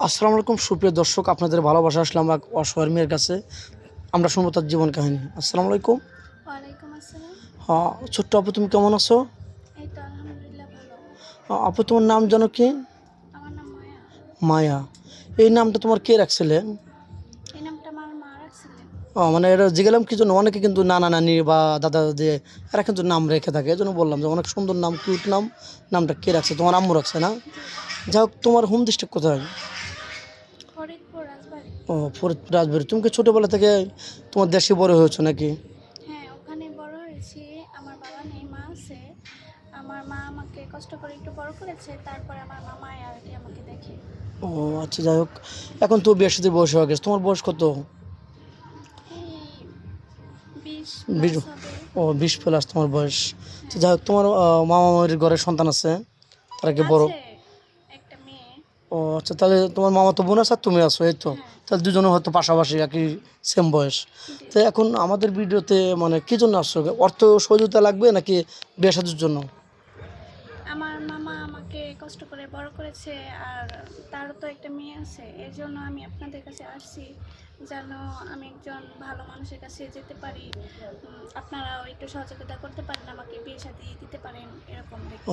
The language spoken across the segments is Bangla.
আসসালামু আলাইকুম সুপ্রিয় দর্শক, আপনাদের ভালোবাসা আসলাম এক অসহায় মেয়ের কাছে। আমরা শুনবো তার জীবন কাহিনী। আসসালামু আলাইকুম। ওয়ালাইকুম আসসালাম। হ্যাঁ, ছোট্ট আপু, তুমি কেমন আছো? এই তো আলহামদুলিল্লাহ ভালো। আপু, তোমার নাম জানো কি? আমার নাম মায়া। মায়া। এই নামটা তোমার কে রাখছিলেন? এই নামটা আমার মা রাখছিলেন। মানে এটা জিগেলাম কি জন্য, অনেকে কিন্তু নানা নানি বা দাদা দাদি এরা কিন্তু নাম রেখে থাকে, এই জন্য বললাম যে অনেক সুন্দর নাম, কিউট নাম। নামটা কে রাখছে? তোমার আম্মু রাখছে না? জি। যাই হোক, তোমার হোম ডিস্ট্রিক্ট কোথায়? ফরিদপুর রাজবাড়ী। ও, ফরিদপুর রাজবাড়ি। তুমি কি ছোটোবেলা থেকে তোমার দেশে বড় হয়েছো নাকি? হ্যাঁ, ওখানে বড় হয়েছি। আমার বাবা নেই, মা আছে। আমার মা আমাকে কষ্ট করে একটু বড় করেছে, তারপরে আমার মামা আর কি আমাকে দেখে। ও আচ্ছা, যাই হোক, এখন তো বিয়ের সাথে বয়স হয়ে গেছে। তোমার বয়স কত? এই 20 বিশ। প্লাস হবে। ও, 20+ তোমার বয়স। তো হ্যাঁ, যাই হোক, তোমার মামা মামির ঘরে সন্তান আছে? তারা কি বড়? আছে একটা মেয়ে। ও আচ্ছা, তাহলে তোমার মামা তো বোন আছে আর তুমি আছো, এই তো। হ্যাঁ, তাহলে দুজনে হয়তো পাশাপাশি একই সেম বয়স। জি। তো এখন আমাদের ভিডিওতে মানে কী জন্য আসছো? অর্থ সহযোগিতা লাগবে নাকি বিয়ে শাদীর জন্য? আমার মামা আমাকে কষ্ট করে বড় করেছে, আর তারও তো একটা মেয়ে আছে। এর জন্য আমি আপনাদের কাছে আসছি, যেন আমি একজন ভালো মানুষের কাছে যেতে পারি। আপনারাও একটু সহযোগিতা করতে পারেন, আমাকে বিয়ে শাদী দিতে পারেন, এরকম ও দেখি।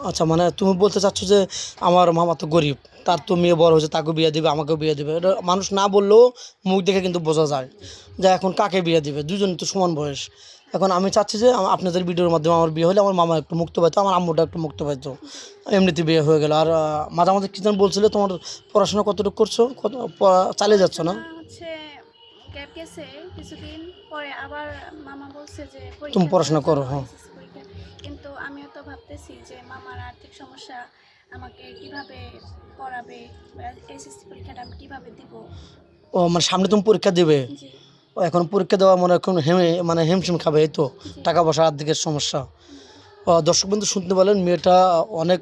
আচ্ছা, মানে তুমি বলতে চাচ্ছ যে আমার মামা তো গরিব, তার হ্যাঁ, তো মেয়ে বড় হয়েছে, তাকে বিয়ে দিবে, আমাকেও বিয়ে দিবে। এটা মানুষ না বললেও মুখ দেখে কিন্তু বোঝা যায় যে এখন কাকে বিয়ে দিবে। দুজনই তো সমান বয়স। এখন আমি চাচ্ছি যে আপনাদের ভিডিওর মাধ্যমে আমার বিয়ে হলে আমার মামা একটু মুক্ত পাইতো, আমার আম্মুটা একটু মুক্ত পাইতো। জি। এমনিতে বিয়ে হয়ে গেল। আর মাঝামাঝি কি যেন বলছিলে, তোমার পড়াশোনা কতটুকু করছো, চালিয়ে যাচ্ছ না? পড়াশোনা হচ্ছে গ্যাপ গেছে কিছুদিন, পরে আবার মামা বলছে যে তুমি পরীক্ষা পড়াশোনা দেওয়ার করো, জন্য, হ্যাঁ। এসএসসি পরীক্ষা। কিন্তু আমিও তো ভাবতেছি যে মামার আর্থিক সমস্যা, আমাকে কিভাবে পড়াবে, এসএসসি পরীক্ষাটা আমি কিভাবে দিব। ও মানে সামনে তুমি পরীক্ষা দেবে? জি। ও, এখন পরীক্ষা দেওয়া মনে এখন মানে হিমশিম খাবে, এই তো। জি। টাকা পয়সা আর্থিকের সমস্যা। দর্শকবন্ধু শুনতে পেলেন, মেয়েটা অনেক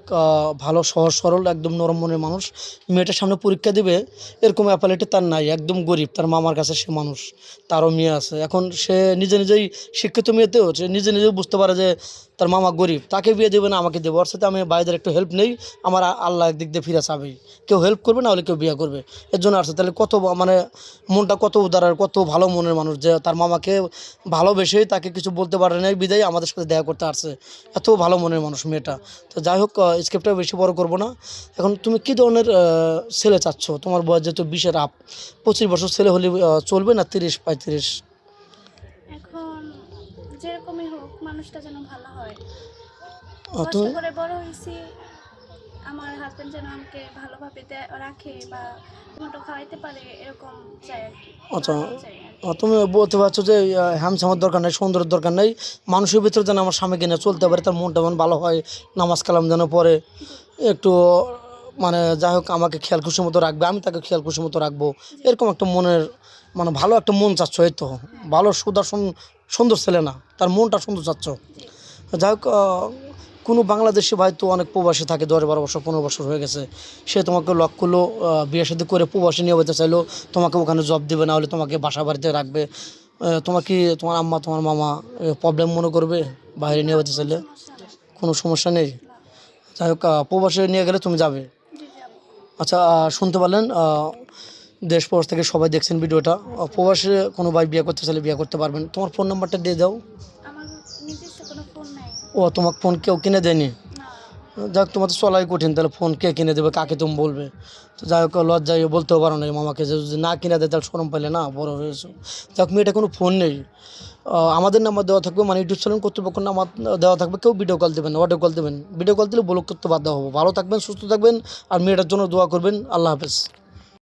ভালো, সহজ সরল, একদম নরম মনের মানুষ। মেয়েটার সামনে পরীক্ষা দিবে এরকম অ্যাপালিটি তার নাই, একদম গরিব। তার মামার কাছে সে মানুষ, তারও মেয়ে আছে। এখন সে নিজে নিজেই শিক্ষিত মেয়েতেও সে নিজে নিজেই বুঝতে পারে যে তার মামা গরিব, তাকে বিয়ে দেবে না আমাকে দেবে। ওর সাথে আমি বাইরের একটু হেল্প নেই, আমার আল্লাহ একদিক দিয়ে ফিরে চাবেই। কেউ হেল্প করবে না হলে কেউ বিয়ে করবে, এর জন্য আসছে। তাহলে কত মানে মনটা কত উদার আর কত ভালো মনের মানুষ, যে তার মামাকে ভালোবেসেই তাকে কিছু বলতে পারে নাই বিদায় আমাদের সাথে দেখা করতে আসছে। এত ভালো মনের মানুষ মেয়েটা। তো যাই হোক, স্ক্রিপ্টটা বেশি বড় করব না। এখন তুমি কী ধরনের ছেলে চাচ্ছ? তোমার বয়স যেহেতু 20-এর আপ, 25 বছর ছেলে হলে চলবে না 30-35? এখন যেরকমই হোক, মানুষটা যেন ভালো হয়। কষ্ট তুমি করে বড় হয়েছি, আমার হাজবেন্ড যেন আমাকে ভালোভাবে রাখে বা মতো খাওয়াইতে পারে, এরকম চাই আর কি, আচ্ছা, ভালোই চাই আর কি। তুমি বলতে পারছো যে হ্যামসামের দরকার নেই, সুন্দরের দরকার নেই, মানুষের ভিতরে যেন আমার স্বামীকে নিয়ে চলতে পারে, হ্যাঁ, তার মনটা যেন ভালো হয়, নামাজ কালাম যেন পড়ে জি। একটু, মানে যাই হোক আমাকে খেয়াল খুশি মতো রাখবে, আমি তাকে খেয়াল খুশি মতো রাখবো, জি। এরকম একটা মনের, মানে ভালো একটা মন চাচ্ছ, এই তো। হ্যাঁ, ভালো সুদর্শন সুন্দর ছেলে না, তার মনটা সুন্দর চাচ্ছ। জি। যাই হোক, কোনো বাংলাদেশি ভাই তো অনেক প্রবাসী থাকে, 10-12 বছর 15 বছর হয়ে গেছে। সে তোমাকে লক করলো, বিয়ে শাদী করে প্রবাসী নিয়ে যেতে চাইলো, তোমাকে ওখানে জব দেবে, না হলে তোমাকে বাসা বাড়িতে রাখবে। তোমার কি তোমার আম্মা তোমার মামা প্রবলেম মনে করবে বাইরে না, নিয়ে যেতে কোনো চাইলে? সমস্যা নেই। কোনো সমস্যা নেই। না। যাই হোক, প্রবাসে নিয়ে গেলে তুমি যাবে? জি, যাবো। আচ্ছা, শুনতে পারলেন, দেশ প্রবাস থেকে সবাই দেখছেন ভিডিওটা। জি। প্রবাসে কোনো ভাই বিয়ে করতে চাইলে বিয়ে করতে পারবেন। তোমার ফোন নাম্বারটা দিয়ে দাও। আমার নিজস্ব কোনো ফোন নাই। ও, তোমার ফোন কেউ কিনে দেয়নি? না। যাক, তোমার তো চলাই কঠিন, তাহলে ফোন কে কিনে দেবে, কাকে তুমি বলবে? তো যাই হোক, লজ্জায় বলতেও পারো না মামাকে, যে যদি না কিনে দেয় তাহলে শরম পাইলে না, বড় হয়েছো। যাক, মেয়েটা কোনো ফোন নেই। আমাদের নাম্বার দেওয়া থাকবে, মানে ইউটিউব চ্যানেল কর্তৃপক্ষের নাম্বার দেওয়া থাকবে। কেউ ভিডিও কল দেবেন, অডিও কল দেবেন। ভিডিও কল দিলে ব্লক করতে বাধ্য হবো। ভালো থাকবেন, সুস্থ থাকবেন, আর মেয়েটার জন্য দোয়া করবেন। আল্লাহ হাফেজ।